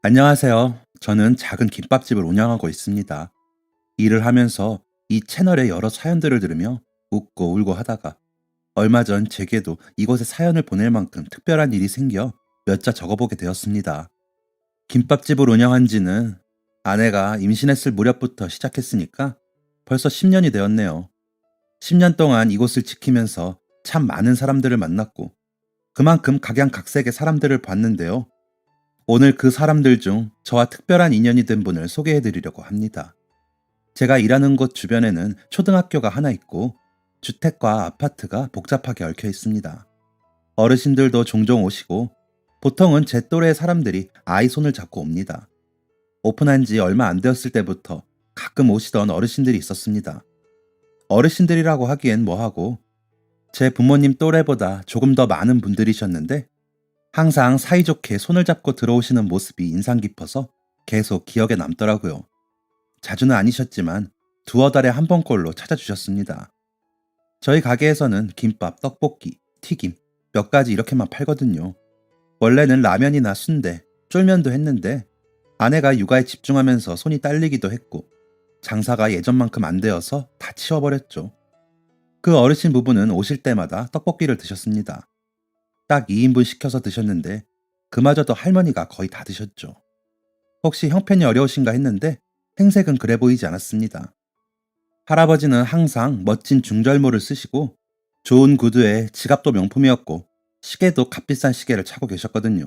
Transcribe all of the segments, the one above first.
안녕하세요. 저는 작은 김밥집을 운영하고 있습니다. 일을 하면서 이 채널의 여러 사연들을 들으며 웃고 울고 하다가 얼마 전 제게도 이곳에 사연을 보낼 만큼 특별한 일이 생겨 몇 자 적어보게 되었습니다. 김밥집을 운영한 지는 아내가 임신했을 무렵부터 시작했으니까 벌써 10년이 되었네요. 10년 동안 이곳을 지키면서 참 많은 사람들을 만났고 그만큼 각양각색의 사람들을 봤는데요. 오늘 그 사람들 중 저와 특별한 인연이 된 분을 소개해 드리려고 합니다. 제가 일하는 곳 주변에는 초등학교가 하나 있고 주택과 아파트가 복잡하게 얽혀 있습니다. 어르신들도 종종 오시고 보통은 제 또래의 사람들이 아이 손을 잡고 옵니다. 오픈한 지 얼마 안 되었을 때부터 가끔 오시던 어르신들이 있었습니다. 어르신들이라고 하기엔 뭐하고 제 부모님 또래보다 조금 더 많은 분들이셨는데 항상 사이좋게 손을 잡고 들어오시는 모습이 인상 깊어서 계속 기억에 남더라고요. 자주는 아니셨지만 두어 달에 한 번꼴로 찾아주셨습니다. 저희 가게에서는 김밥, 떡볶이, 튀김 몇 가지 이렇게만 팔거든요. 원래는 라면이나 순대, 쫄면도 했는데 아내가 육아에 집중하면서 손이 딸리기도 했고 장사가 예전만큼 안 되어서 다 치워버렸죠. 그 어르신 부부는 오실 때마다 떡볶이를 드셨습니다. 딱 2인분 시켜서 드셨는데 그마저도 할머니가 거의 다 드셨죠. 혹시 형편이 어려우신가 했는데 행색은 그래 보이지 않았습니다. 할아버지는 항상 멋진 중절모를 쓰시고 좋은 구두에 지갑도 명품이었고 시계도 값비싼 시계를 차고 계셨거든요.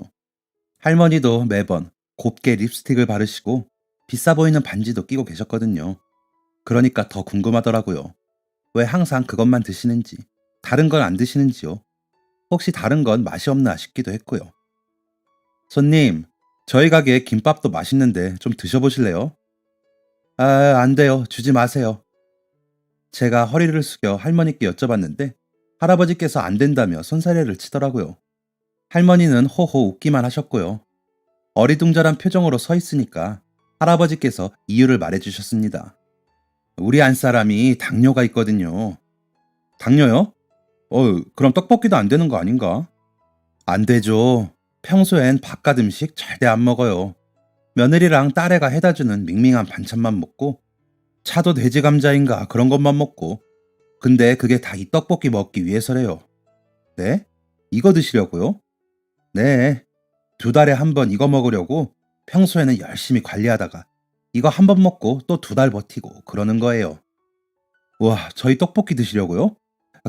할머니도 매번 곱게 립스틱을 바르시고 비싸 보이는 반지도 끼고 계셨거든요. 그러니까 더 궁금하더라고요. 왜 항상 그것만 드시는지, 다른 건 안 드시는지요? 혹시 다른 건 맛이 없나 싶기도 했고요. 손님, 저희 가게 김밥도 맛있는데 좀 드셔보실래요? 아, 안 돼요. 주지 마세요. 제가 허리를 숙여 할머니께 여쭤봤는데 할아버지께서 안 된다며 손사래를 치더라고요. 할머니는 호호 웃기만 하셨고요. 어리둥절한 표정으로 서 있으니까 할아버지께서 이유를 말해주셨습니다. 우리 안사람이 당뇨가 있거든요. 당뇨요? 그럼 떡볶이도 안 되는 거 아닌가? 안 되죠. 평소엔 바깥 음식 절대 안 먹어요. 며느리랑 딸애가 해다주는 밍밍한 반찬만 먹고 차도 돼지 감자인가 그런 것만 먹고 근데 그게 다 이 떡볶이 먹기 위해서래요. 네? 이거 드시려고요? 네. 2달에 한 번 이거 먹으려고 평소에는 열심히 관리하다가 이거 한 번 먹고 또 2달 버티고 그러는 거예요. 와, 저희 떡볶이 드시려고요?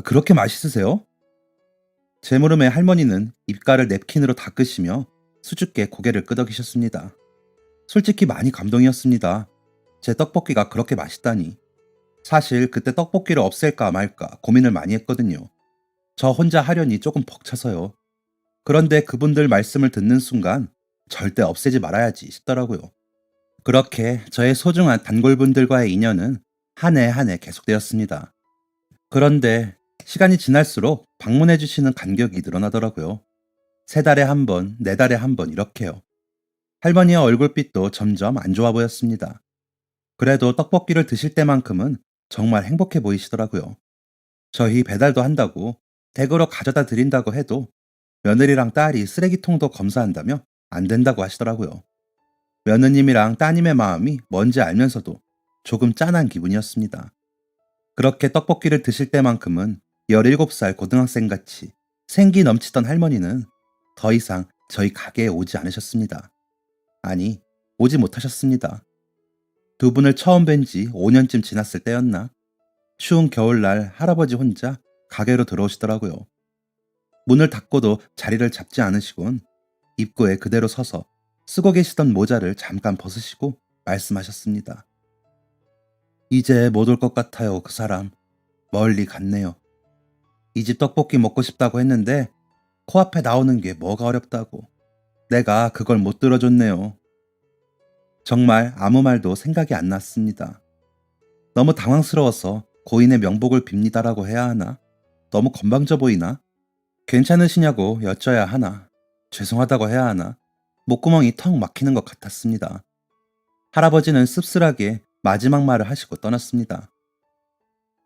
그렇게 맛있으세요? 제 물음에 할머니는 입가를 냅킨으로 닦으시며 수줍게 고개를 끄덕이셨습니다. 솔직히 많이 감동이었습니다. 제 떡볶이가 그렇게 맛있다니. 사실 그때 떡볶이를 없앨까 말까 고민을 많이 했거든요. 저 혼자 하려니 조금 벅차서요. 그런데 그분들 말씀을 듣는 순간 절대 없애지 말아야지 싶더라고요. 그렇게 저의 소중한 단골분들과의 인연은 한 해 한 해 계속되었습니다. 그런데 시간이 지날수록 방문해 주시는 간격이 늘어나더라고요. 3달에 한 번, 4달에 한 번 이렇게요. 할머니의 얼굴빛도 점점 안 좋아 보였습니다. 그래도 떡볶이를 드실 때만큼은 정말 행복해 보이시더라고요. 저희 배달도 한다고 댁으로 가져다 드린다고 해도 며느리랑 딸이 쓰레기통도 검사한다며 안 된다고 하시더라고요. 며느님이랑 따님의 마음이 뭔지 알면서도 조금 짠한 기분이었습니다. 그렇게 떡볶이를 드실 때만큼은 17살 고등학생같이 생기 넘치던 할머니는 더 이상 저희 가게에 오지 않으셨습니다. 아니, 오지 못하셨습니다. 두 분을 처음 뵌 지 5년쯤 지났을 때였나? 추운 겨울날 할아버지 혼자 가게로 들어오시더라고요. 문을 닫고도 자리를 잡지 않으시곤 입구에 그대로 서서 쓰고 계시던 모자를 잠깐 벗으시고 말씀하셨습니다. 이제 못 올 것 같아요, 그 사람. 멀리 갔네요. 이 집 떡볶이 먹고 싶다고 했는데 코앞에 나오는 게 뭐가 어렵다고. 내가 그걸 못 들어줬네요. 정말 아무 말도 생각이 안 났습니다. 너무 당황스러워서 고인의 명복을 빕니다라고 해야 하나? 너무 건방져 보이나? 괜찮으시냐고 여쭤야 하나? 죄송하다고 해야 하나? 목구멍이 턱 막히는 것 같았습니다. 할아버지는 씁쓸하게 마지막 말을 하시고 떠났습니다.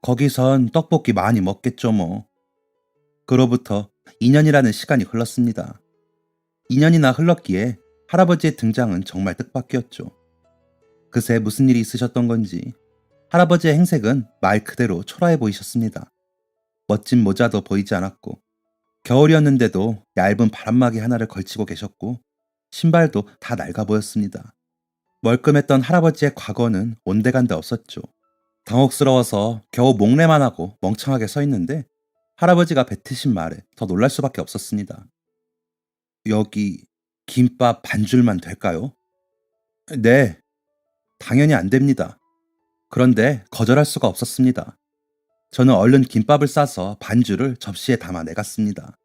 거기선 떡볶이 많이 먹겠죠 뭐. 그로부터 2년이라는 시간이 흘렀습니다. 2년이나 흘렀기에 할아버지의 등장은 정말 뜻밖이었죠. 그새 무슨 일이 있으셨던 건지 할아버지의 행색은 말 그대로 초라해 보이셨습니다. 멋진 모자도 보이지 않았고 겨울이었는데도 얇은 바람막이 하나를 걸치고 계셨고 신발도 다 낡아 보였습니다. 멀끔했던 할아버지의 과거는 온데간데 없었죠. 당혹스러워서 겨우 목례만 하고 멍청하게 서 있는데 할아버지가 뱉으신 말에 더 놀랄 수밖에 없었습니다. 여기 김밥 반줄만 될까요? 네, 당연히 안 됩니다. 그런데 거절할 수가 없었습니다. 저는 얼른 김밥을 싸서 반줄을 접시에 담아 내갔습니다.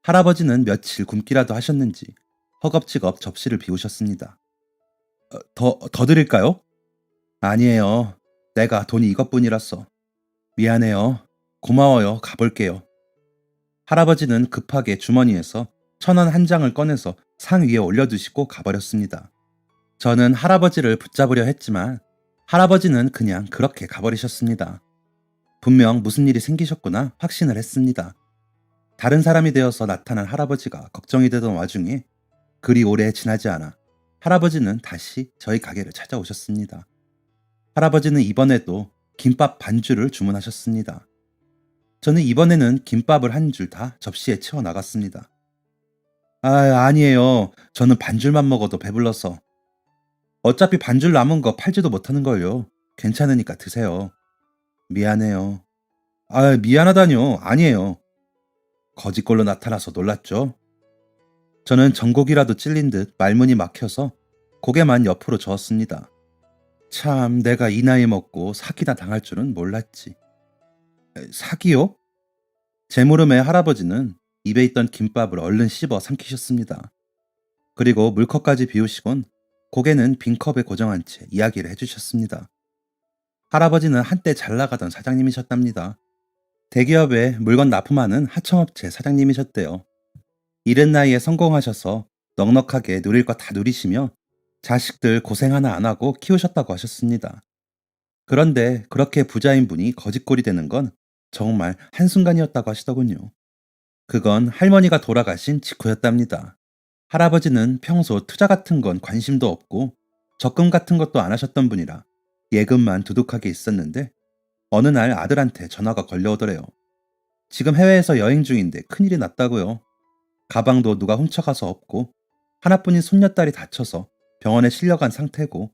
할아버지는 며칠 굶기라도 하셨는지 허겁지겁 접시를 비우셨습니다. 더 드릴까요? 아니에요. 내가 돈이 이것뿐이라서. 미안해요. 고마워요. 가볼게요. 할아버지는 급하게 주머니에서 1,000원 한 장을 꺼내서 상 위에 올려두시고 가버렸습니다. 저는 할아버지를 붙잡으려 했지만 할아버지는 그냥 그렇게 가버리셨습니다. 분명 무슨 일이 생기셨구나 확신을 했습니다. 다른 사람이 되어서 나타난 할아버지가 걱정이 되던 와중에 그리 오래 지나지 않아 할아버지는 다시 저희 가게를 찾아오셨습니다. 할아버지는 이번에도 김밥 반줄을 주문하셨습니다. 저는 이번에는 김밥을 한 줄 다 접시에 채워 나갔습니다. 아니에요. 저는 반줄만 먹어도 배불러서. 어차피 반줄 남은 거 팔지도 못하는 걸요. 괜찮으니까 드세요. 미안해요. 미안하다뇨. 아니에요. 거짓골로 나타나서 놀랐죠. 저는 전곡이라도 찔린 듯 말문이 막혀서 고개만 옆으로 저었습니다. 참, 내가 이 나이 먹고 사기나 당할 줄은 몰랐지. 사기요? 제 물음에 할아버지는 입에 있던 김밥을 얼른 씹어 삼키셨습니다. 그리고 물컵까지 비우시곤 고개는 빈컵에 고정한 채 이야기를 해주셨습니다. 할아버지는 한때 잘 나가던 사장님이셨답니다. 대기업에 물건 납품하는 하청업체 사장님이셨대요. 이른 나이에 성공하셔서 넉넉하게 누릴 거 다 누리시며 자식들 고생 하나 안 하고 키우셨다고 하셨습니다. 그런데 그렇게 부자인 분이 거짓골이 되는 건 정말 한순간이었다고 하시더군요. 그건 할머니가 돌아가신 직후였답니다. 할아버지는 평소 투자 같은 건 관심도 없고 적금 같은 것도 안 하셨던 분이라 예금만 두둑하게 있었는데 어느 날 아들한테 전화가 걸려오더래요. 지금 해외에서 여행 중인데 큰일이 났다고요. 가방도 누가 훔쳐가서 없고 하나뿐인 손녀딸이 다쳐서 병원에 실려간 상태고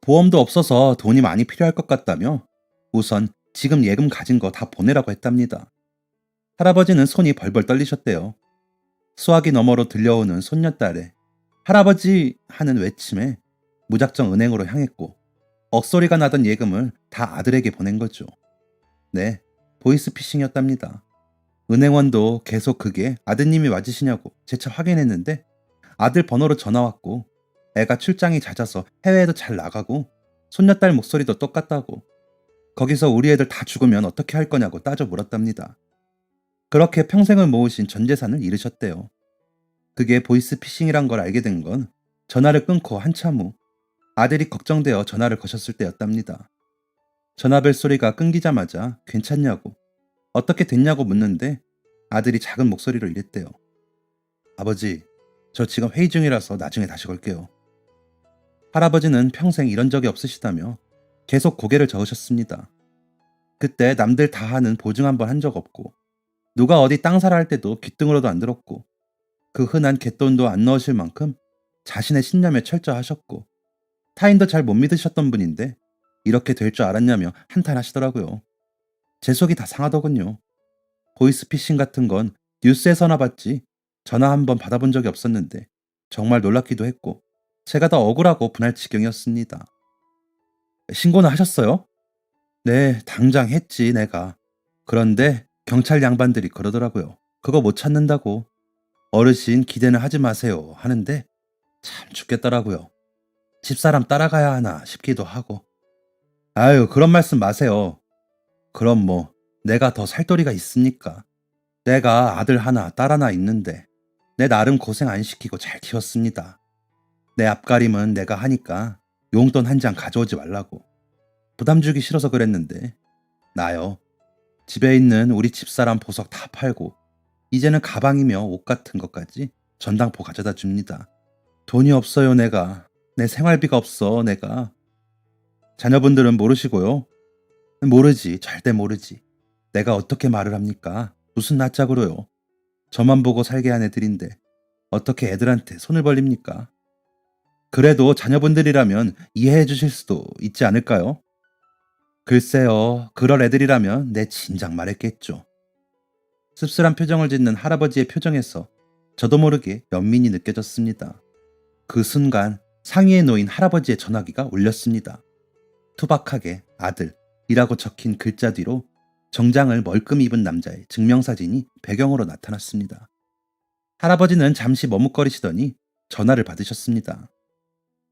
보험도 없어서 돈이 많이 필요할 것 같다며 우선 지금 예금 가진 거 다 보내라고 했답니다. 할아버지는 손이 벌벌 떨리셨대요. 수화기 너머로 들려오는 손녀딸의 할아버지 하는 외침에 무작정 은행으로 향했고 억소리가 나던 예금을 다 아들에게 보낸 거죠. 네, 보이스피싱이었답니다. 은행원도 계속 그게 아드님이 맞으시냐고 재차 확인했는데 아들 번호로 전화 왔고 애가 출장이 잦아서 해외에도 잘 나가고 손녀딸 목소리도 똑같다고 거기서 우리 애들 다 죽으면 어떻게 할 거냐고 따져 물었답니다. 그렇게 평생을 모으신 전 재산을 잃으셨대요. 그게 보이스피싱이란 걸 알게 된 건 전화를 끊고 한참 후 아들이 걱정되어 전화를 거셨을 때였답니다. 전화벨 소리가 끊기자마자 괜찮냐고 어떻게 됐냐고 묻는데 아들이 작은 목소리로 이랬대요. 아버지, 저 지금 회의 중이라서 나중에 다시 걸게요. 할아버지는 평생 이런 적이 없으시다며 계속 고개를 저으셨습니다. 그때 남들 다 하는 보증 한 번 한 적 없고 누가 어디 땅 사라 할 때도 귀등으로도 안 들었고 그 흔한 갯돈도 안 넣으실 만큼 자신의 신념에 철저하셨고 타인도 잘 못 믿으셨던 분인데 이렇게 될 줄 알았냐며 한탄하시더라고요. 제 속이 다 상하더군요. 보이스피싱 같은 건 뉴스에서나 봤지 전화 한 번 받아본 적이 없었는데 정말 놀랍기도 했고 제가 더 억울하고 분할 지경이었습니다. 신고는 하셨어요? 네, 당장 했지 내가. 그런데 경찰 양반들이 그러더라고요. 그거 못 찾는다고. 어르신 기대는 하지 마세요 하는데 참 죽겠더라고요. 집사람 따라가야 하나 싶기도 하고. 아유, 그런 말씀 마세요. 그럼 뭐 내가 더 살도리가 있습니까? 내가 아들 하나 딸 하나 있는데 내 나름 고생 안 시키고 잘 키웠습니다. 내 앞가림은 내가 하니까 용돈 한 장 가져오지 말라고. 부담 주기 싫어서 그랬는데 나요. 집에 있는 우리 집사람 보석 다 팔고 이제는 가방이며 옷 같은 것까지 전당포 가져다 줍니다. 돈이 없어요, 내가. 내 생활비가 없어, 내가. 자녀분들은 모르시고요. 모르지, 절대 모르지. 내가 어떻게 말을 합니까? 무슨 낯짝으로요. 저만 보고 살게 한 애들인데 어떻게 애들한테 손을 벌립니까? 그래도 자녀분들이라면 이해해 주실 수도 있지 않을까요? 글쎄요, 그럴 애들이라면 내 진작 말했겠죠. 씁쓸한 표정을 짓는 할아버지의 표정에서 저도 모르게 연민이 느껴졌습니다. 그 순간 상의에 놓인 할아버지의 전화기가 울렸습니다. 투박하게 아들이라고 적힌 글자 뒤로 정장을 멀끔 입은 남자의 증명사진이 배경으로 나타났습니다. 할아버지는 잠시 머뭇거리시더니 전화를 받으셨습니다.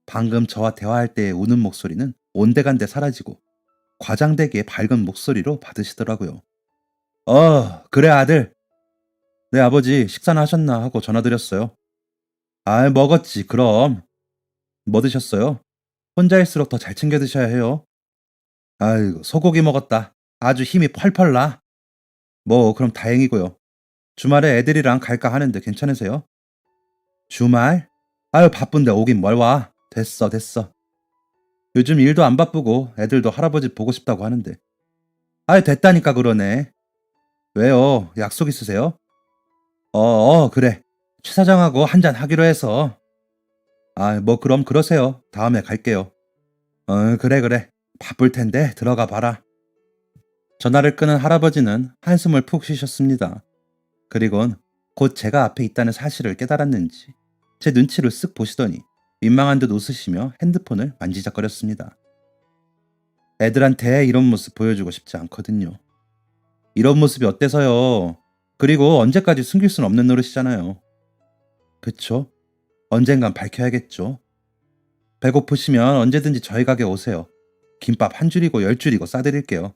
방금 저와 대화할 때의 우는 목소리는 온데간데 사라지고 과장되게 밝은 목소리로 받으시더라고요. 그래 아들. 네 아버지 식사나 하셨나 하고 전화드렸어요. 아 먹었지 그럼. 뭐 드셨어요? 혼자일수록 더 잘 챙겨 드셔야 해요. 아이고 소고기 먹었다. 아주 힘이 펄펄 나. 뭐 그럼 다행이고요. 주말에 애들이랑 갈까 하는데 괜찮으세요? 주말? 아유 바쁜데 오긴 뭘 와. 됐어 됐어. 요즘 일도 안 바쁘고 애들도 할아버지 보고 싶다고 하는데. 아유 됐다니까 그러네. 왜요? 약속 있으세요? 그래. 최 사장하고 한잔 하기로 해서. 아, 뭐 그럼 그러세요. 다음에 갈게요. 그래 그래. 바쁠 텐데 들어가 봐라. 전화를 끊은 할아버지는 한숨을 푹 쉬셨습니다. 그리곤 곧 제가 앞에 있다는 사실을 깨달았는지 제 눈치를 쓱 보시더니 민망한 듯 웃으시며 핸드폰을 만지작거렸습니다. 애들한테 이런 모습 보여주고 싶지 않거든요. 이런 모습이 어때서요? 그리고 언제까지 숨길 순 없는 노릇이잖아요. 그쵸? 언젠간 밝혀야겠죠. 배고프시면 언제든지 저희 가게 오세요. 김밥 한 줄이고 열 줄이고 싸드릴게요.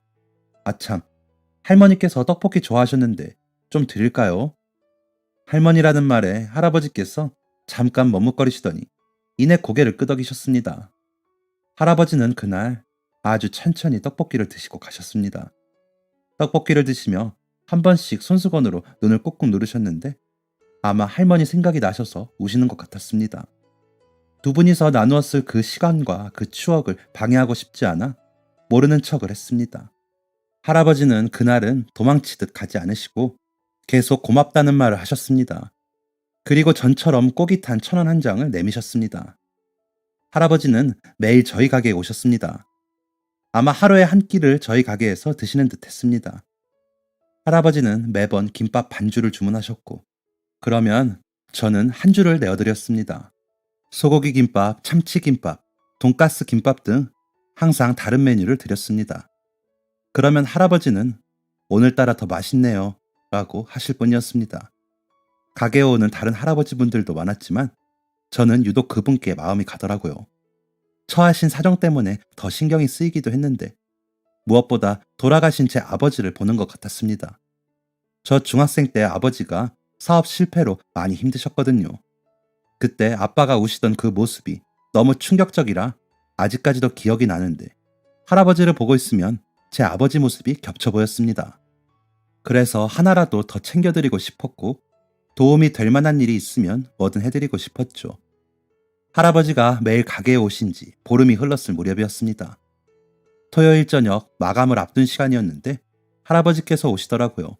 아참, 할머니께서 떡볶이 좋아하셨는데 좀 드릴까요? 할머니라는 말에 할아버지께서 잠깐 머뭇거리시더니 이내 고개를 끄덕이셨습니다. 할아버지는 그날 아주 천천히 떡볶이를 드시고 가셨습니다. 떡볶이를 드시며 한 번씩 손수건으로 눈을 꾹꾹 누르셨는데 아마 할머니 생각이 나셔서 우시는 것 같았습니다. 두 분이서 나누었을 그 시간과 그 추억을 방해하고 싶지 않아 모르는 척을 했습니다. 할아버지는 그날은 도망치듯 가지 않으시고 계속 고맙다는 말을 하셨습니다. 그리고 전처럼 꼬깃 한 1,000원 한 장을 내미셨습니다. 할아버지는 매일 저희 가게에 오셨습니다. 아마 하루에 한 끼를 저희 가게에서 드시는 듯 했습니다. 할아버지는 매번 김밥 반주를 주문하셨고 그러면 저는 한 줄을 내어드렸습니다. 소고기 김밥, 참치 김밥, 돈가스 김밥 등 항상 다른 메뉴를 드렸습니다. 그러면 할아버지는 오늘따라 더 맛있네요 라고 하실 뿐이었습니다. 가게에 오는 다른 할아버지 분들도 많았지만 저는 유독 그분께 마음이 가더라고요. 처하신 사정 때문에 더 신경이 쓰이기도 했는데 무엇보다 돌아가신 제 아버지를 보는 것 같았습니다. 저 중학생 때 아버지가 사업 실패로 많이 힘드셨거든요. 그때 아빠가 우시던 그 모습이 너무 충격적이라 아직까지도 기억이 나는데 할아버지를 보고 있으면 제 아버지 모습이 겹쳐 보였습니다. 그래서 하나라도 더 챙겨드리고 싶었고 도움이 될 만한 일이 있으면 뭐든 해드리고 싶었죠. 할아버지가 매일 가게에 오신 지 보름이 흘렀을 무렵이었습니다. 토요일 저녁 마감을 앞둔 시간이었는데 할아버지께서 오시더라고요.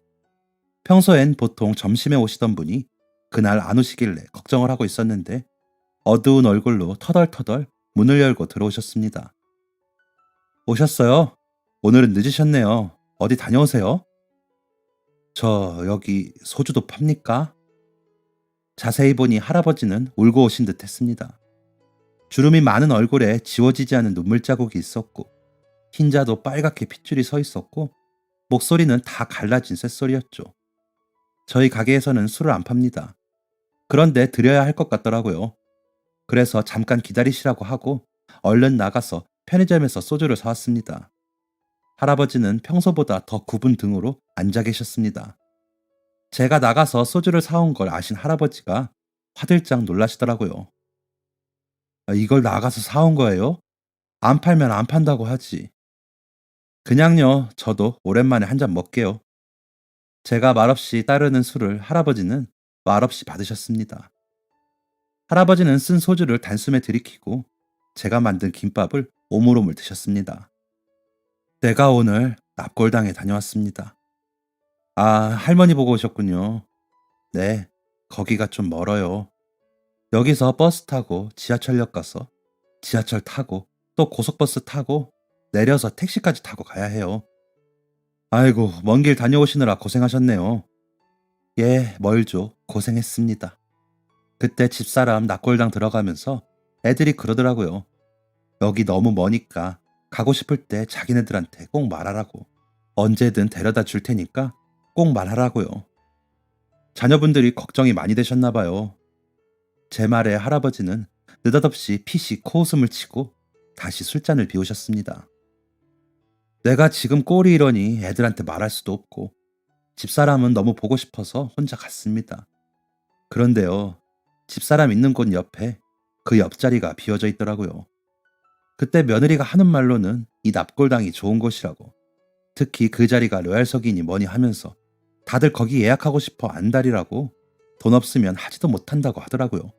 평소엔 보통 점심에 오시던 분이 그날 안 오시길래 걱정을 하고 있었는데 어두운 얼굴로 터덜터덜 문을 열고 들어오셨습니다. 오셨어요? 오늘은 늦으셨네요. 어디 다녀오세요? 저 여기 소주도 팝니까? 자세히 보니 할아버지는 울고 오신 듯 했습니다. 주름이 많은 얼굴에 지워지지 않은 눈물 자국이 있었고 흰자도 빨갛게 핏줄이 서 있었고 목소리는 다 갈라진 쇳소리였죠. 저희 가게에서는 술을 안 팝니다. 그런데 드려야 할 것 같더라고요. 그래서 잠깐 기다리시라고 하고 얼른 나가서 편의점에서 소주를 사왔습니다. 할아버지는 평소보다 더 굽은 등으로 앉아 계셨습니다. 제가 나가서 소주를 사온 걸 아신 할아버지가 화들짝 놀라시더라고요. 이걸 나가서 사온 거예요? 안 팔면 안 판다고 하지. 그냥요, 저도 오랜만에 한 잔 먹게요. 제가 말없이 따르는 술을 할아버지는 말없이 받으셨습니다. 할아버지는 쓴 소주를 단숨에 들이키고 제가 만든 김밥을 오물오물 드셨습니다. 내가 오늘 납골당에 다녀왔습니다. 아, 할머니 보고 오셨군요. 네, 거기가 좀 멀어요. 여기서 버스 타고 지하철역 가서 지하철 타고 또 고속버스 타고 내려서 택시까지 타고 가야 해요. 아이고, 먼 길 다녀오시느라 고생하셨네요. 예, 멀죠. 고생했습니다. 그때 집사람 납골당 들어가면서 애들이 그러더라고요. 여기 너무 머니까 가고 싶을 때 자기네들한테 꼭 말하라고. 언제든 데려다 줄 테니까 꼭 말하라고요. 자녀분들이 걱정이 많이 되셨나 봐요. 제 말에 할아버지는 느닷없이 피식 코웃음을 치고 다시 술잔을 비우셨습니다. 내가 지금 꼴이 이러니 애들한테 말할 수도 없고 집사람은 너무 보고 싶어서 혼자 갔습니다. 그런데요, 집사람 있는 곳 옆에 그 옆자리가 비어져 있더라고요. 그때 며느리가 하는 말로는 이 납골당이 좋은 곳이라고, 특히 그 자리가 로얄석이니 뭐니 하면서 다들 거기 예약하고 싶어 안달이라고 돈 없으면 하지도 못한다고 하더라고요.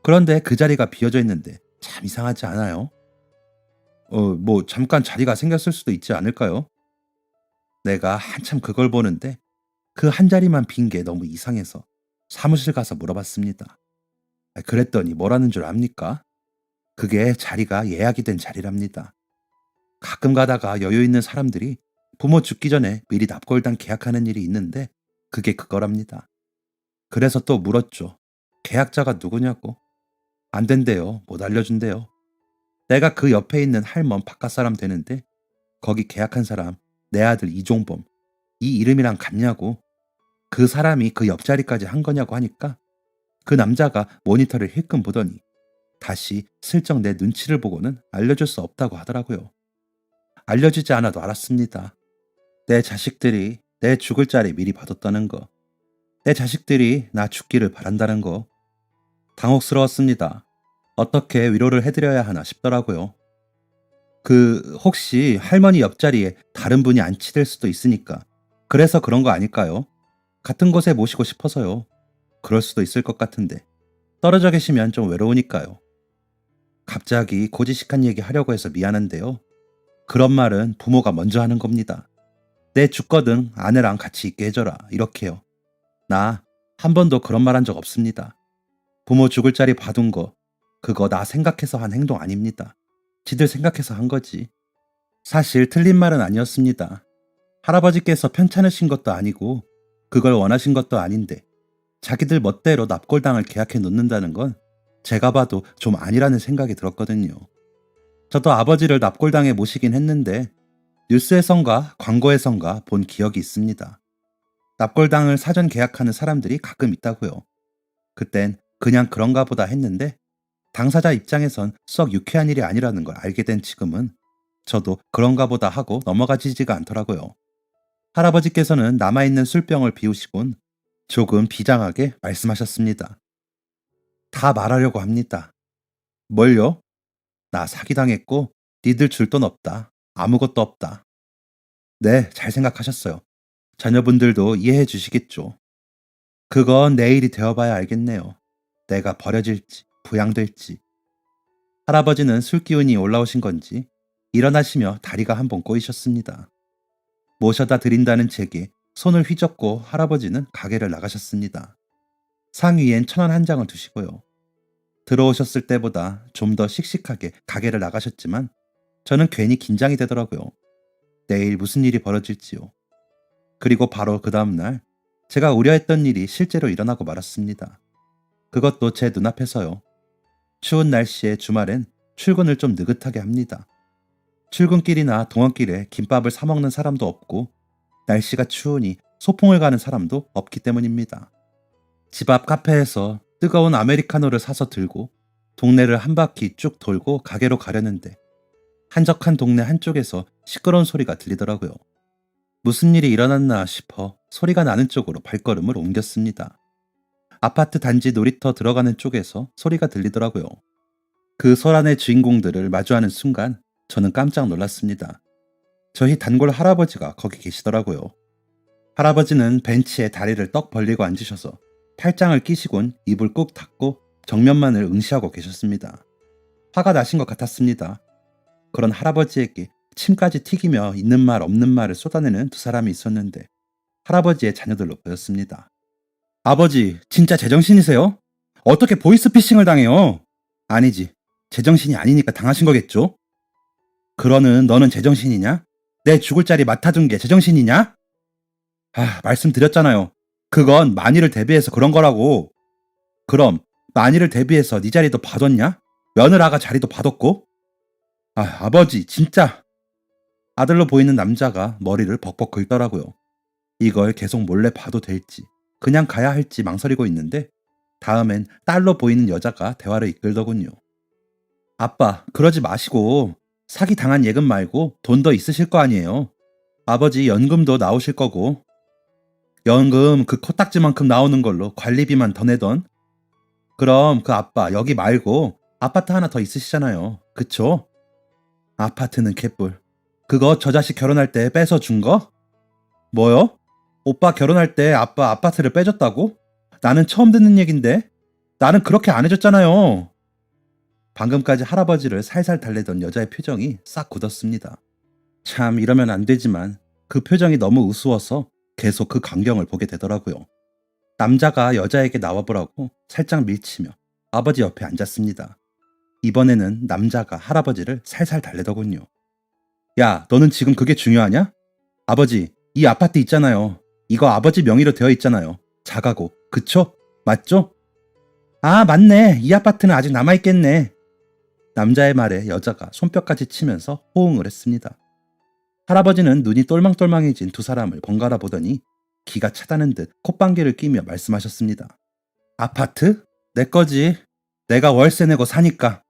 그런데 그 자리가 비어져 있는데 참 이상하지 않아요? 뭐 잠깐 자리가 생겼을 수도 있지 않을까요? 내가 한참 그걸 보는데 그 한 자리만 빈 게 너무 이상해서 사무실 가서 물어봤습니다. 그랬더니 뭐라는 줄 압니까? 그게 자리가 예약이 된 자리랍니다. 가끔 가다가 여유 있는 사람들이 부모 죽기 전에 미리 납골당 계약하는 일이 있는데 그게 그거랍니다. 그래서 또 물었죠. 계약자가 누구냐고. 안 된대요. 못 알려준대요. 내가 그 옆에 있는 할멈 바깥 사람 되는데 거기 계약한 사람 내 아들 이종범 이 이름이랑 같냐고. 그 사람이 그 옆자리까지 한 거냐고 하니까 그 남자가 모니터를 힐끔 보더니 다시 슬쩍 내 눈치를 보고는 알려줄 수 없다고 하더라고요. 알려주지 않아도 알았습니다. 내 자식들이 내 죽을 자리 미리 봐뒀다는 거. 내 자식들이 나 죽기를 바란다는 거. 당혹스러웠습니다. 어떻게 위로를 해드려야 하나 싶더라고요. 혹시 할머니 옆자리에 다른 분이 안치될 수도 있으니까 그래서 그런 거 아닐까요? 같은 곳에 모시고 싶어서요. 그럴 수도 있을 것 같은데 떨어져 계시면 좀 외로우니까요. 갑자기 고지식한 얘기 하려고 해서 미안한데요. 그런 말은 부모가 먼저 하는 겁니다. 내 죽거든 아내랑 같이 있게 해줘라 이렇게요. 나 한 번도 그런 말 한 적 없습니다. 부모 죽을 자리 봐둔 거 그거 나 생각해서 한 행동 아닙니다. 지들 생각해서 한 거지. 사실 틀린 말은 아니었습니다. 할아버지께서 편찮으신 것도 아니고 그걸 원하신 것도 아닌데 자기들 멋대로 납골당을 계약해 놓는다는 건 제가 봐도 좀 아니라는 생각이 들었거든요. 저도 아버지를 납골당에 모시긴 했는데 뉴스에선가 광고에선가 본 기억이 있습니다. 납골당을 사전 계약하는 사람들이 가끔 있다고요. 그땐 그냥 그런가 보다 했는데 당사자 입장에선 썩 유쾌한 일이 아니라는 걸 알게 된 지금은 저도 그런가 보다 하고 넘어가지지가 않더라고요. 할아버지께서는 남아있는 술병을 비우시곤 조금 비장하게 말씀하셨습니다. 다 말하려고 합니다. 뭘요? 나 사기당했고 니들 줄 돈 없다. 아무것도 없다. 네, 잘 생각하셨어요. 자녀분들도 이해해 주시겠죠. 그건 내일이 되어봐야 알겠네요. 내가 버려질지 부양될지. 할아버지는 술 기운이 올라오신 건지 일어나시며 다리가 한 번 꼬이셨습니다. 모셔다 드린다는 제게 손을 휘젓고 할아버지는 가게를 나가셨습니다. 상위엔 1,000원 한 장을 두시고요. 들어오셨을 때보다 좀 더 씩씩하게 가게를 나가셨지만 저는 괜히 긴장이 되더라고요. 내일 무슨 일이 벌어질지요. 그리고 바로 그 다음날 제가 우려했던 일이 실제로 일어나고 말았습니다. 그것도 제 눈앞에서요. 추운 날씨에 주말엔 출근을 좀 느긋하게 합니다. 출근길이나 동원길에 김밥을 사 먹는 사람도 없고 날씨가 추우니 소풍을 가는 사람도 없기 때문입니다. 집 앞 카페에서 뜨거운 아메리카노를 사서 들고 동네를 한 바퀴 쭉 돌고 가게로 가려는데 한적한 동네 한쪽에서 시끄러운 소리가 들리더라고요. 무슨 일이 일어났나 싶어 소리가 나는 쪽으로 발걸음을 옮겼습니다. 아파트 단지 놀이터 들어가는 쪽에서 소리가 들리더라고요. 그 소란의 주인공들을 마주하는 순간 저는 깜짝 놀랐습니다. 저희 단골 할아버지가 거기 계시더라고요. 할아버지는 벤치에 다리를 떡 벌리고 앉으셔서 팔짱을 끼시곤 입을 꾹 닫고 정면만을 응시하고 계셨습니다. 화가 나신 것 같았습니다. 그런 할아버지에게 침까지 튀기며 있는 말 없는 말을 쏟아내는 두 사람이 있었는데 할아버지의 자녀들로 보였습니다. 아버지, 진짜 제정신이세요? 어떻게 보이스피싱을 당해요? 아니지. 제정신이 아니니까 당하신 거겠죠? 그러는 너는 제정신이냐? 내 죽을 자리 맡아준 게 제정신이냐? 말씀드렸잖아요. 그건 만일을 대비해서 그런 거라고. 그럼 만일을 대비해서 네 자리도 봐뒀냐? 며느라가 자리도 봐뒀고? 아버지, 진짜. 아들로 보이는 남자가 머리를 벅벅 긁더라고요. 이걸 계속 몰래 봐도 될지, 그냥 가야 할지 망설이고 있는데 다음엔 딸로 보이는 여자가 대화를 이끌더군요. 아빠, 그러지 마시고 사기 당한 예금 말고 돈 더 있으실 거 아니에요. 아버지 연금도 나오실 거고. 연금 그 코딱지만큼 나오는 걸로 관리비만 더 내던. 그럼 그 아빠 여기 말고 아파트 하나 더 있으시잖아요. 그쵸? 아파트는 개뿔. 그거 저 자식 결혼할 때 뺏어 준 거? 뭐요? 오빠 결혼할 때 아빠 아파트를 빼줬다고? 나는 처음 듣는 얘긴데. 나는 그렇게 안 해줬잖아요. 방금까지 할아버지를 살살 달래던 여자의 표정이 싹 굳었습니다. 참 이러면 안 되지만 그 표정이 너무 우스워서 계속 그 광경을 보게 되더라고요. 남자가 여자에게 나와보라고 살짝 밀치며 아버지 옆에 앉았습니다. 이번에는 남자가 할아버지를 살살 달래더군요. 야, 너는 지금 그게 중요하냐? 아버지, 이 아파트 있잖아요. 이거 아버지 명의로 되어 있잖아요. 자가고, 그쵸? 맞죠? 맞네. 이 아파트는 아직 남아있겠네. 남자의 말에 여자가 손뼉까지 치면서 호응을 했습니다. 할아버지는 눈이 똘망똘망해진 두 사람을 번갈아 보더니 기가 차다는 듯 콧방귀를 끼며 말씀하셨습니다. 아파트? 내 거지. 내가 월세 내고 사니까.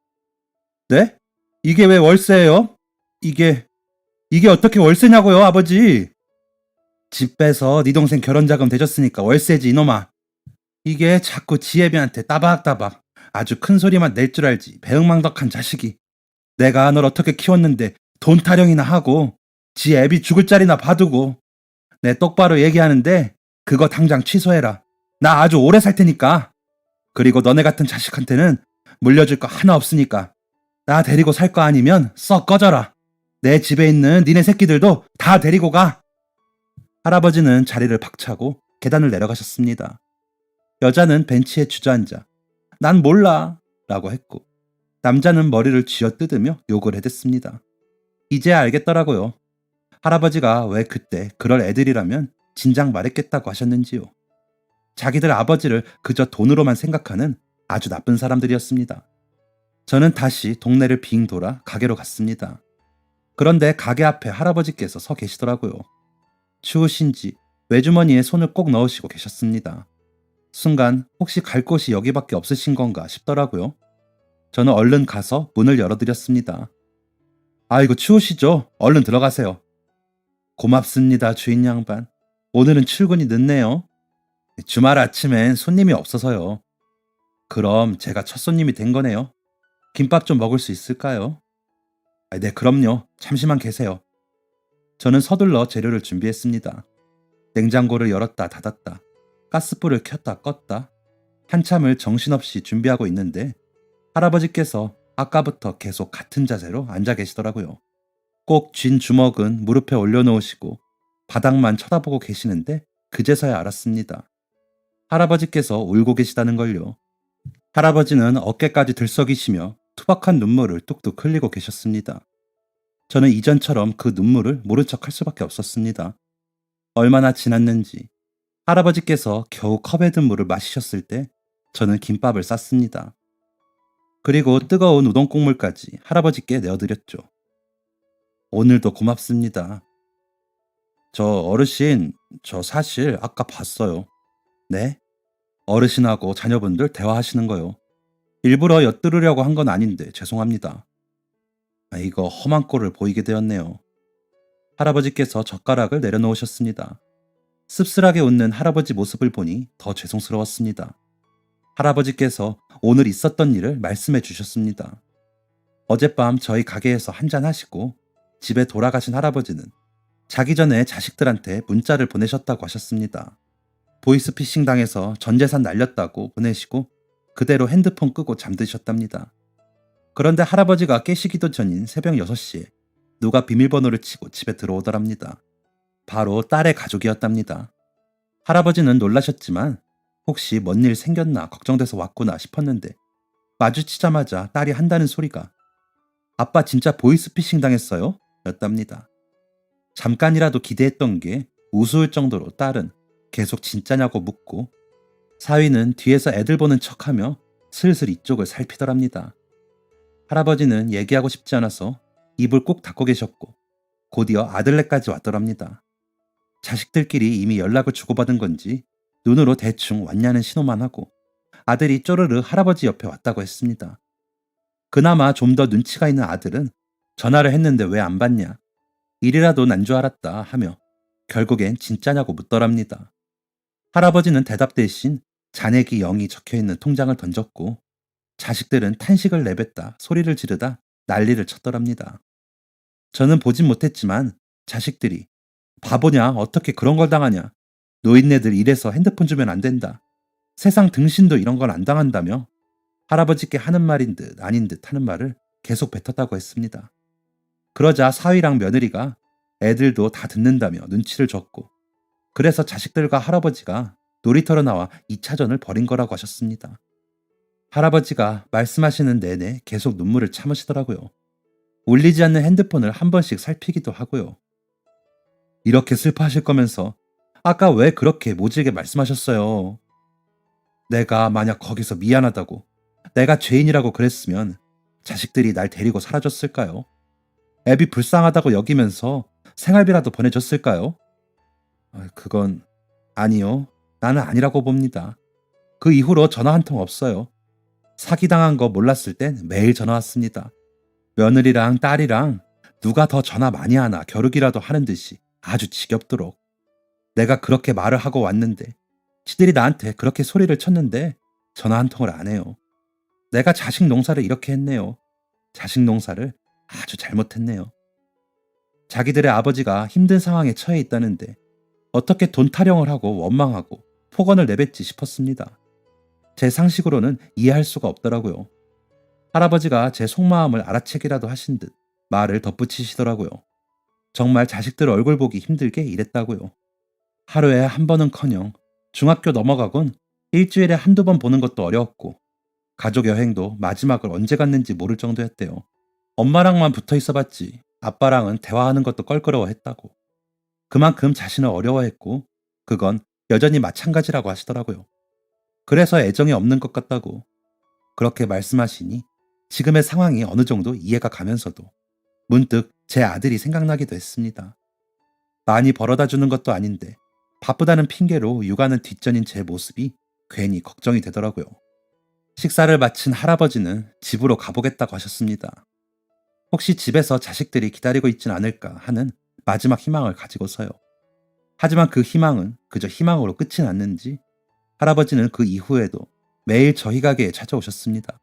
네? 이게 왜 월세예요? 이게 어떻게 월세냐고요, 아버지? 집 빼서 네 동생 결혼자금 대줬으니까 월세지, 이놈아. 이게 자꾸 지 애비한테 따박따박 아주 큰 소리만 낼 줄 알지, 배응망덕한 자식이. 내가 널 어떻게 키웠는데 돈 타령이나 하고 지 애비 죽을 자리나 봐두고. 내 똑바로 얘기하는데 그거 당장 취소해라. 나 아주 오래 살 테니까. 그리고 너네 같은 자식한테는 물려줄 거 하나 없으니까 나 데리고 살 거 아니면 썩 꺼져라. 내 집에 있는 니네 새끼들도 다 데리고 가. 할아버지는 자리를 박차고 계단을 내려가셨습니다. 여자는 벤치에 주저앉아 난 몰라 라고 했고 남자는 머리를 쥐어뜯으며 욕을 해댔습니다. 이제야 알겠더라고요. 할아버지가 왜 그때 그럴 애들이라면 진작 말했겠다고 하셨는지요. 자기들 아버지를 그저 돈으로만 생각하는 아주 나쁜 사람들이었습니다. 저는 다시 동네를 빙 돌아 가게로 갔습니다. 그런데 가게 앞에 할아버지께서 서 계시더라고요. 추우신지 외주머니에 손을 꼭 넣으시고 계셨습니다. 순간 혹시 갈 곳이 여기밖에 없으신 건가 싶더라고요. 저는 얼른 가서 문을 열어드렸습니다. 아이고 추우시죠? 얼른 들어가세요. 고맙습니다, 주인 양반. 오늘은 출근이 늦네요. 주말 아침엔 손님이 없어서요. 그럼 제가 첫 손님이 된 거네요. 김밥 좀 먹을 수 있을까요? 네, 그럼요. 잠시만 계세요. 저는 서둘러 재료를 준비했습니다. 냉장고를 열었다 닫았다. 가스불을 켰다 껐다. 한참을 정신없이 준비하고 있는데 할아버지께서 아까부터 계속 같은 자세로 앉아 계시더라고요. 꼭 쥔 주먹은 무릎에 올려놓으시고 바닥만 쳐다보고 계시는데 그제서야 알았습니다. 할아버지께서 울고 계시다는 걸요. 할아버지는 어깨까지 들썩이시며 투박한 눈물을 뚝뚝 흘리고 계셨습니다. 저는 이전처럼 그 눈물을 모른 척 할 수밖에 없었습니다. 얼마나 지났는지 할아버지께서 겨우 컵에 든 물을 마시셨을 때 저는 김밥을 쌌습니다. 그리고 뜨거운 우동 국물까지 할아버지께 내어드렸죠. 오늘도 고맙습니다. 저 어르신, 저 사실 아까 봤어요. 네? 어르신하고 자녀분들 대화하시는 거요. 일부러 엿들으려고 한 건 아닌데 죄송합니다. 이거 험한 꼴을 보이게 되었네요. 할아버지께서 젓가락을 내려놓으셨습니다. 씁쓸하게 웃는 할아버지 모습을 보니 더 죄송스러웠습니다. 할아버지께서 오늘 있었던 일을 말씀해 주셨습니다. 어젯밤 저희 가게에서 한잔 하시고 집에 돌아가신 할아버지는 자기 전에 자식들한테 문자를 보내셨다고 하셨습니다. 보이스피싱 당해서 전 재산 날렸다고 보내시고 그대로 핸드폰 끄고 잠드셨답니다. 그런데 할아버지가 깨시기도 전인 새벽 6시에 누가 비밀번호를 치고 집에 들어오더랍니다. 바로 딸의 가족이었답니다. 할아버지는 놀라셨지만 혹시 뭔 일 생겼나 걱정돼서 왔구나 싶었는데 마주치자마자 딸이 한다는 소리가 아빠 진짜 보이스피싱 당했어요? 였답니다. 잠깐이라도 기대했던 게 우스울 정도로 딸은 계속 진짜냐고 묻고 사위는 뒤에서 애들 보는 척하며 슬슬 이쪽을 살피더랍니다. 할아버지는 얘기하고 싶지 않아서 입을 꼭 닫고 계셨고 곧이어 아들네까지 왔더랍니다. 자식들끼리 이미 연락을 주고받은 건지 눈으로 대충 왔냐는 신호만 하고 아들이 쪼르르 할아버지 옆에 왔다고 했습니다. 그나마 좀 더 눈치가 있는 아들은 전화를 했는데 왜 안 받냐, 일이라도 난 줄 알았다 하며 결국엔 진짜냐고 묻더랍니다. 할아버지는 대답 대신 잔액이 0이 적혀있는 통장을 던졌고 자식들은 탄식을 내뱉다 소리를 지르다 난리를 쳤더랍니다. 저는 보진 못했지만 자식들이 바보냐 어떻게 그런 걸 당하냐, 노인네들 이래서 핸드폰 주면 안 된다, 세상 등신도 이런 걸 안 당한다며 할아버지께 하는 말인 듯 아닌 듯 하는 말을 계속 뱉었다고 했습니다. 그러자 사위랑 며느리가 애들도 다 듣는다며 눈치를 줬고 그래서 자식들과 할아버지가 놀이터로 나와 2차전을 벌인 거라고 하셨습니다. 할아버지가 말씀하시는 내내 계속 눈물을 참으시더라고요. 울리지 않는 핸드폰을 한 번씩 살피기도 하고요. 이렇게 슬퍼하실 거면서 아까 왜 그렇게 모질게 말씀하셨어요? 내가 만약 거기서 미안하다고, 내가 죄인이라고 그랬으면 자식들이 날 데리고 사라졌을까요? 애비 불쌍하다고 여기면서 생활비라도 보내줬을까요? 그건 아니요. 나는 아니라고 봅니다. 그 이후로 전화 한 통 없어요. 사기당한 거 몰랐을 땐 매일 전화 왔습니다. 며느리랑 딸이랑 누가 더 전화 많이 하나 겨루기라도 하는 듯이 아주 지겹도록. 내가 그렇게 말을 하고 왔는데 지들이 나한테 그렇게 소리를 쳤는데 전화 한 통을 안 해요. 내가 자식 농사를 이렇게 했네요. 자식 농사를 아주 잘못했네요. 자기들의 아버지가 힘든 상황에 처해 있다는데 어떻게 돈 타령을 하고 원망하고 폭언을 내뱉지 싶었습니다. 제 상식으로는 이해할 수가 없더라고요. 할아버지가 제 속마음을 알아채기라도 하신 듯 말을 덧붙이시더라고요. 정말 자식들 얼굴 보기 힘들게 일했다고요. 하루에 한 번은커녕 중학교 넘어가곤 일주일에 한두 번 보는 것도 어려웠고 가족 여행도 마지막을 언제 갔는지 모를 정도였대요. 엄마랑만 붙어 있어봤지 아빠랑은 대화하는 것도 껄끄러워했다고. 그만큼 자신을 어려워했고 그건 여전히 마찬가지라고 하시더라고요. 그래서 애정이 없는 것 같다고. 그렇게 말씀하시니 지금의 상황이 어느 정도 이해가 가면서도 문득 제 아들이 생각나기도 했습니다. 많이 벌어다 주는 것도 아닌데 바쁘다는 핑계로 육아는 뒷전인 제 모습이 괜히 걱정이 되더라고요. 식사를 마친 할아버지는 집으로 가보겠다고 하셨습니다. 혹시 집에서 자식들이 기다리고 있진 않을까 하는 마지막 희망을 가지고서요. 하지만 그 희망은 그저 희망으로 끝이 났는지 할아버지는 그 이후에도 매일 저희 가게에 찾아오셨습니다.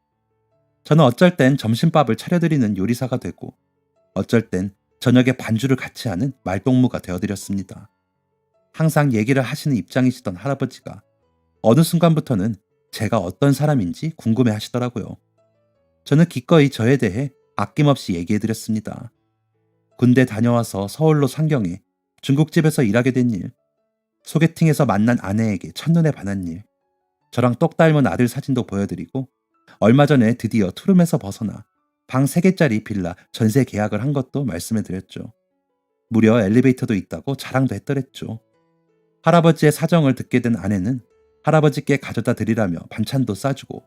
저는 어쩔 땐 점심밥을 차려드리는 요리사가 되고 어쩔 땐 저녁에 반주를 같이 하는 말동무가 되어드렸습니다. 항상 얘기를 하시는 입장이시던 할아버지가 어느 순간부터는 제가 어떤 사람인지 궁금해 하시더라고요. 저는 기꺼이 저에 대해 아낌없이 얘기해드렸습니다. 군대 다녀와서 서울로 상경해 중국집에서 일하게 된 일, 소개팅에서 만난 아내에게 첫눈에 반한 일, 저랑 똑 닮은 아들 사진도 보여드리고 얼마 전에 드디어 투룸에서 벗어나 방 3개짜리 빌라 전세 계약을 한 것도 말씀해드렸죠. 무려 엘리베이터도 있다고 자랑도 했더랬죠. 할아버지의 사정을 듣게 된 아내는 할아버지께 가져다 드리라며 반찬도 싸주고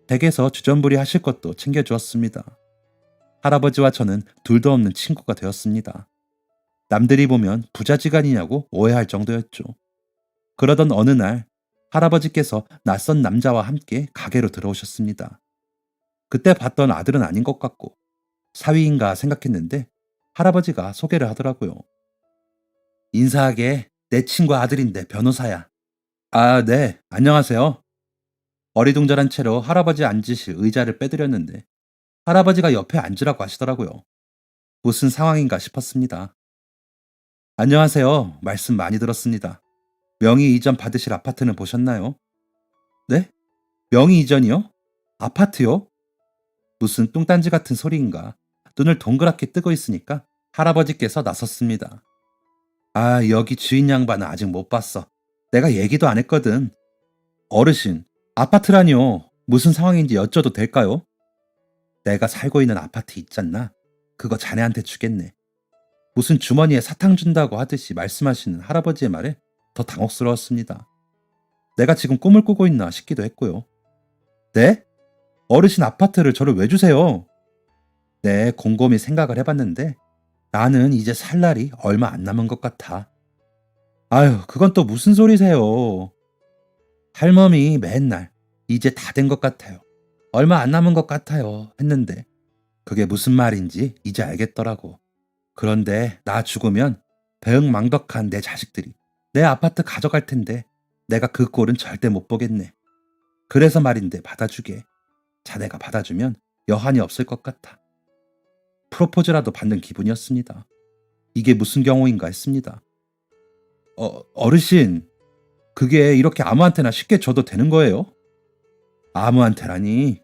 댁에서 주전부리 하실 것도 챙겨주었습니다. 할아버지와 저는 둘도 없는 친구가 되었습니다. 남들이 보면 부자지간이냐고 오해할 정도였죠. 그러던 어느 날 할아버지께서 낯선 남자와 함께 가게로 들어오셨습니다. 그때 봤던 아들은 아닌 것 같고 사위인가 생각했는데 할아버지가 소개를 하더라고요. 인사하게 내 친구 아들인데 변호사야. 아, 네, 안녕하세요. 어리둥절한 채로 할아버지 앉으실 의자를 빼드렸는데 할아버지가 옆에 앉으라고 하시더라고요. 무슨 상황인가 싶었습니다. 안녕하세요. 말씀 많이 들었습니다. 명의 이전 받으실 아파트는 보셨나요? 네? 명의 이전이요? 아파트요? 무슨 뚱딴지 같은 소리인가. 눈을 동그랗게 뜨고 있으니까 할아버지께서 나섰습니다. 아, 여기 주인 양반은 아직 못 봤어. 내가 얘기도 안 했거든. 어르신, 아파트라니요. 무슨 상황인지 여쭤도 될까요? 내가 살고 있는 아파트 있잖나. 그거 자네한테 주겠네. 무슨 주머니에 사탕 준다고 하듯이 말씀하시는 할아버지의 말에 더 당혹스러웠습니다. 내가 지금 꿈을 꾸고 있나 싶기도 했고요. 네? 어르신 아파트를 저를 왜 주세요? 네, 곰곰이 생각을 해봤는데 나는 이제 살 날이 얼마 안 남은 것 같아. 아유, 그건 또 무슨 소리세요? 할멈이 맨날 이제 다 된 것 같아요. 얼마 안 남은 것 같아요. 했는데 그게 무슨 말인지 이제 알겠더라고. 그런데 나 죽으면 배응망덕한 내 자식들이 내 아파트 가져갈 텐데 내가 그 꼴은 절대 못 보겠네. 그래서 말인데 받아주게. 자네가 받아주면 여한이 없을 것 같아. 프로포즈라도 받는 기분이었습니다. 이게 무슨 경우인가 했습니다. 어르신, 그게 이렇게 아무한테나 쉽게 줘도 되는 거예요? 아무한테라니.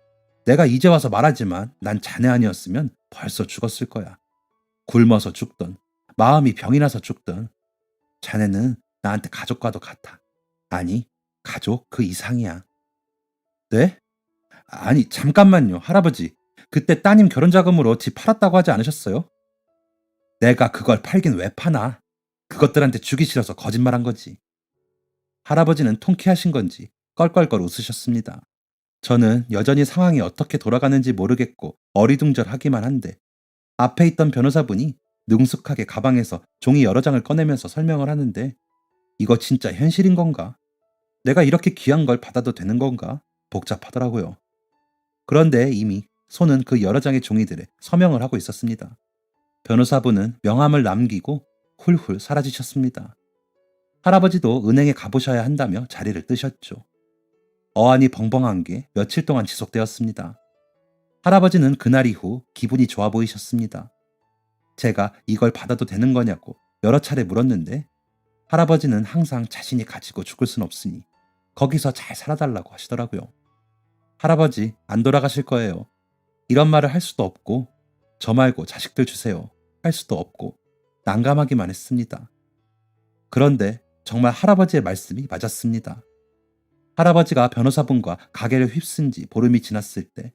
내가 이제 와서 말하지만 난 자네 아니었으면 벌써 죽었을 거야. 굶어서 죽든 마음이 병이 나서 죽든 자네는 나한테 가족과도 같아. 아니, 가족 그 이상이야. 네? 아니, 잠깐만요, 할아버지. 그때 따님 결혼 자금으로 집 팔았다고 하지 않으셨어요? 내가 그걸 팔긴 왜 파나? 그것들한테 주기 싫어서 거짓말한 거지. 할아버지는 통쾌하신 건지 껄껄껄 웃으셨습니다. 저는 여전히 상황이 어떻게 돌아가는지 모르겠고 어리둥절하기만 한데 앞에 있던 변호사분이 능숙하게 가방에서 종이 여러 장을 꺼내면서 설명을 하는데 이거 진짜 현실인 건가? 내가 이렇게 귀한 걸 받아도 되는 건가? 복잡하더라고요. 그런데 이미 손은 그 여러 장의 종이들에 서명을 하고 있었습니다. 변호사분은 명함을 남기고 훌훌 사라지셨습니다. 할아버지도 은행에 가보셔야 한다며 자리를 뜨셨죠. 어안이 벙벙한 게 며칠 동안 지속되었습니다. 할아버지는 그날 이후 기분이 좋아 보이셨습니다. 제가 이걸 받아도 되는 거냐고 여러 차례 물었는데 할아버지는 항상 자신이 가지고 죽을 순 없으니 거기서 잘 살아달라고 하시더라고요. 할아버지, 안 돌아가실 거예요. 이런 말을 할 수도 없고 저 말고 자식들 주세요 할 수도 없고 난감하기만 했습니다. 그런데 정말 할아버지의 말씀이 맞았습니다. 할아버지가 변호사분과 가게를 휩쓴 지 보름이 지났을 때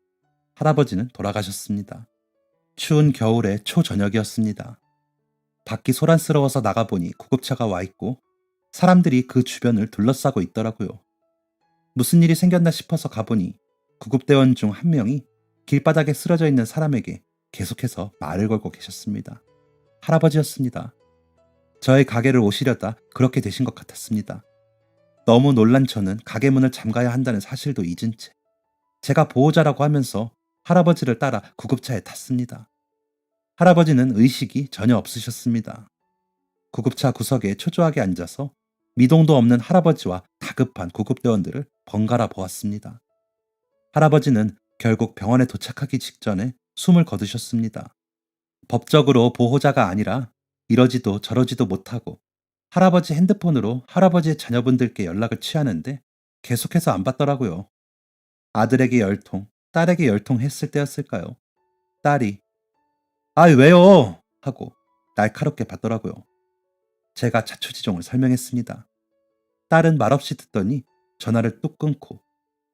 할아버지는 돌아가셨습니다. 추운 겨울의 초저녁이었습니다. 밖이 소란스러워서 나가보니 구급차가 와 있고 사람들이 그 주변을 둘러싸고 있더라고요. 무슨 일이 생겼나 싶어서 가보니 구급대원 중 한 명이 길바닥에 쓰러져 있는 사람에게 계속해서 말을 걸고 계셨습니다. 할아버지였습니다. 저의 가게를 오시려다 그렇게 되신 것 같았습니다. 너무 놀란 저는 가게 문을 잠가야 한다는 사실도 잊은 채 제가 보호자라고 하면서 할아버지를 따라 구급차에 탔습니다. 할아버지는 의식이 전혀 없으셨습니다. 구급차 구석에 초조하게 앉아서 미동도 없는 할아버지와 다급한 구급대원들을 번갈아 보았습니다. 할아버지는 결국 병원에 도착하기 직전에 숨을 거두셨습니다. 법적으로 보호자가 아니라 이러지도 저러지도 못하고 할아버지 핸드폰으로 할아버지의 자녀분들께 연락을 취하는데 계속해서 안 받더라고요. 아들에게 열통, 딸에게 열통 했을 때였을까요? 딸이 "아이 왜요?" 하고 날카롭게 받더라고요. 제가 자초지종을 설명했습니다. 딸은 말없이 듣더니 전화를 뚝 끊고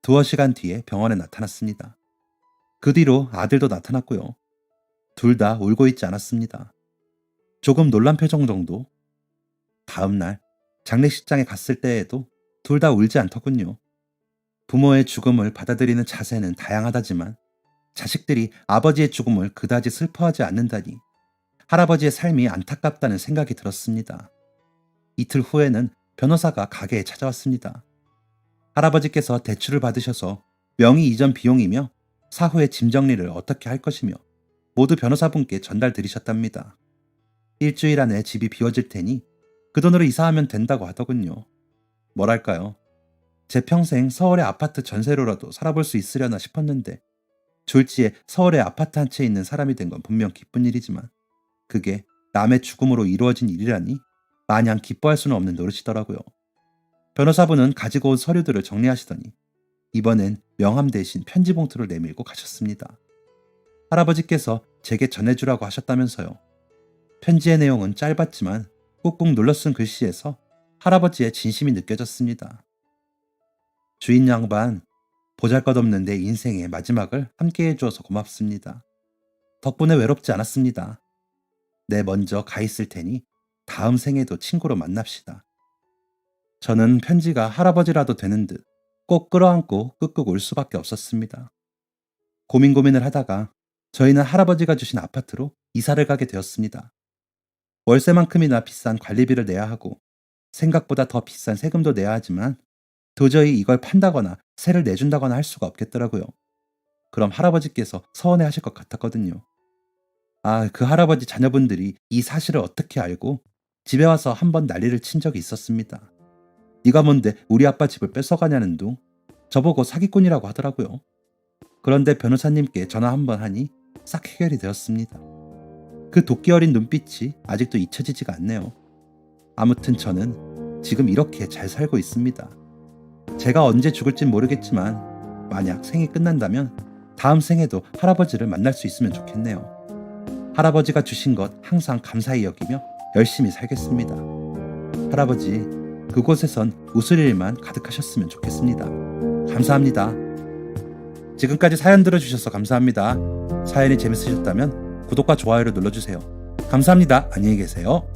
두어 시간 뒤에 병원에 나타났습니다. 그 뒤로 아들도 나타났고요. 둘 다 울고 있지 않았습니다. 조금 놀란 표정 정도. 다음 날 장례식장에 갔을 때에도 둘 다 울지 않더군요. 부모의 죽음을 받아들이는 자세는 다양하다지만 자식들이 아버지의 죽음을 그다지 슬퍼하지 않는다니 할아버지의 삶이 안타깝다는 생각이 들었습니다. 이틀 후에는 변호사가 가게에 찾아왔습니다. 할아버지께서 대출을 받으셔서 명의 이전 비용이며 사후의 짐 정리를 어떻게 할 것이며 모두 변호사분께 전달드리셨답니다. 일주일 안에 집이 비워질 테니 그 돈으로 이사하면 된다고 하더군요. 뭐랄까요. 제 평생 서울의 아파트 전세로라도 살아볼 수 있으려나 싶었는데 졸지에 서울의 아파트 한 채 있는 사람이 된 건 분명 기쁜 일이지만 그게 남의 죽음으로 이루어진 일이라니 마냥 기뻐할 수는 없는 노릇이더라고요. 변호사분은 가지고 온 서류들을 정리하시더니 이번엔 명함 대신 편지 봉투를 내밀고 가셨습니다. 할아버지께서 제게 전해주라고 하셨다면서요. 편지의 내용은 짧았지만 꾹꾹 눌러 쓴 글씨에서 할아버지의 진심이 느껴졌습니다. 주인 양반, 보잘것없는 내 인생의 마지막을 함께 해주어서 고맙습니다. 덕분에 외롭지 않았습니다. 내 먼저 가 있을 테니 다음 생에도 친구로 만납시다. 저는 편지가 할아버지라도 되는 듯 꼭 끌어안고 끄끄 울 수밖에 없었습니다. 고민을 하다가 저희는 할아버지가 주신 아파트로 이사를 가게 되었습니다. 월세만큼이나 비싼 관리비를 내야 하고 생각보다 더 비싼 세금도 내야 하지만 도저히 이걸 판다거나 세를 내준다거나 할 수가 없겠더라고요. 그럼 할아버지께서 서운해 하실 것 같았거든요. 그 할아버지 자녀분들이 이 사실을 어떻게 알고 집에 와서 한번 난리를 친 적이 있었습니다. 네가 뭔데 우리 아빠 집을 뺏어가냐는 둥 저보고 사기꾼이라고 하더라고요. 그런데 변호사님께 전화 한번 하니 싹 해결이 되었습니다. 그 도끼 어린 눈빛이 아직도 잊혀지지가 않네요. 아무튼 저는 지금 이렇게 잘 살고 있습니다. 제가 언제 죽을진 모르겠지만 만약 생이 끝난다면 다음 생에도 할아버지를 만날 수 있으면 좋겠네요. 할아버지가 주신 것 항상 감사히 여기며 열심히 살겠습니다. 할아버지, 그곳에선 웃을 일만 가득하셨으면 좋겠습니다. 감사합니다. 지금까지 사연 들어주셔서 감사합니다. 사연이 재밌으셨다면 구독과 좋아요를 눌러주세요. 감사합니다. 안녕히 계세요.